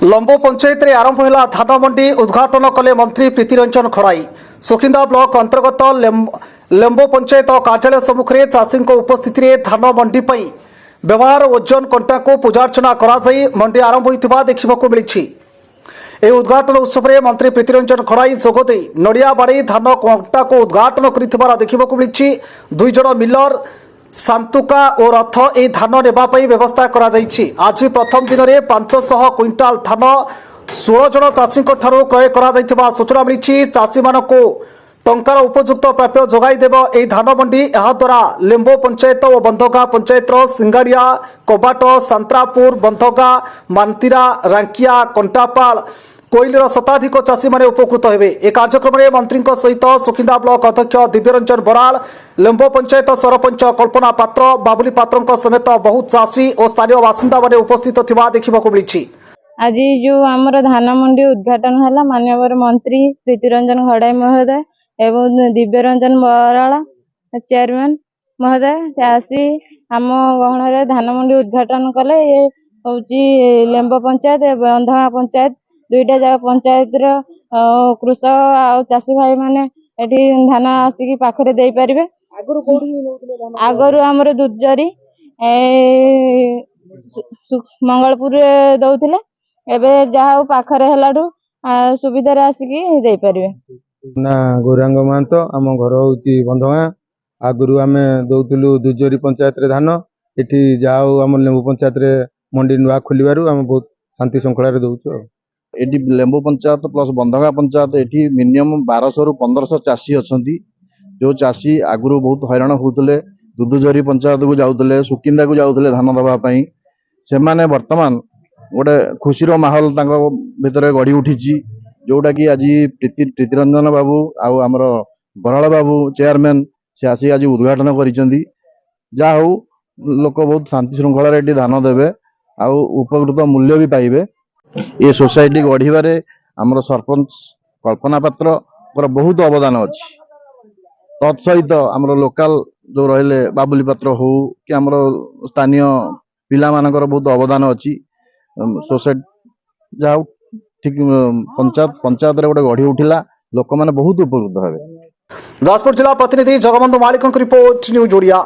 लंबो पंचायत रे आरंभ होला धान मंडी उद्घाटन कले मंत्री प्रीतिरंजन खड़ाई। सुकिंदा ब्लॉक अंतर्गत लंबो पंचायत कार्यालय सम्मुखें चाषी उपस्थित रे धान मंडी पई व्यवहार ओजन कंटा को पूजार्चना करा जाई मंडी आरंभ होइतिबा देखिबाकू मिलिछि। ए उद्घाटन उत्सव में मंत्री प्रीतिरंजन खड़ाई जोगदे नड़िया बाड़ी धान कंटा को उद्घाटन करिथिबार देखिबाकू मिलिछि। दुई जण मिलर सांतुका और रथ ए धान नेबाई व्यवस्था करा जाइछि। आज प्रथम दिन में 500 क्विंटाल धान 16 जन चाषी क्रय करा जाइथिबा सूचना मिली। चाषी मानक टंकार उपयुक्त प्राप्य जोगाई देव ए धान मंडी। यह द्वारा लेम्बो पंचायत और बंधगा पंचायत सिंगाड़िया कबाट सांतरापुर बंधगा मानतीरा रांकिया कंटापाल कोइलर शताधिक चाषी माने उपकृत हेबे। ए कार्यक्रम में मंत्री सहित सुकिंदा ब्लॉक अध्यक्ष दिव्यरंजन बराल लेम्बो पंचायत सरपंच कल्पना पात्र बाबुली पात्र समेत बहुत चाषी और स्थानीय बासिंदा माने उपस्थित थिबा देखिबाकू मिलिछि। आज जो आमर धान मंडी उद्घाटन है माननीय मंत्री प्रीतिरंजन खड़ाई महोदय एवं दिव्यरंजन बराल चेयरमैन महोदय से आसी आम गहन धान मंडी उद्घाटन कले। ये हूँ लेम्बो पंचायत बंधगा पंचायत दुईटा जगह पंचायत कृषक आ चाषी भाई माने एटी धान आसिक पाखरे दे पारे। आगरू आमर दुधजरी मंगलपुर दौले एवं जहाँ पाखरे हेलाडू सुविधार आसिक दे पारे। ना गौरांग महंत आम घर हूँ बंधगा आगु आम दौलू दुजरी पंचायत रे धान एटी जाओ आम लेम्बू पंचायत रे मंडी नुआ खोलवर आम बहुत शांति श्रृंखला दौचु। एटी लेम्बू पंचायत प्लस बंधगा पंचायत एटी मिनिमम 1200 ରୁ 1500 चाषी अच्छा जो चाषी आगु बहुत हैरान होते दुधजरी पंचायत को जाऊे सुकिंदा को जाऊे धान दवापाई से माने वर्तमान गोटे खुशीर माहौल भितर गढ़ी उठी जोटा कि आज प्रीतिरंजन बाबू आमर बराल बाबू चेयरमैन से आसी आज उद्घाटन करिसेंती। जा हूँ लोक बहुत शांति श्रृंखला धान देवे आ उपकृत मूल्य भी पाइबे। ये सोसाइटी गढ़िबारे आमर सरपंच कल्पना पात्र बहुत अवदान अच्छी। तत्सहित आमर लोकल जो रहिले बाबुली पात्र हो कि आमर स्थानीय पिला मानकर बहुत अवदान अच्छी। सोसाइटी जा ठीक पंचायत रे गोटे गढ़ी उठिला लोक माने बहुत उपकृत हेबे। जाजपुर जिला प्रतिनिधि जगबंधु मालिक रिपोर्ट न्यूज ओडिया।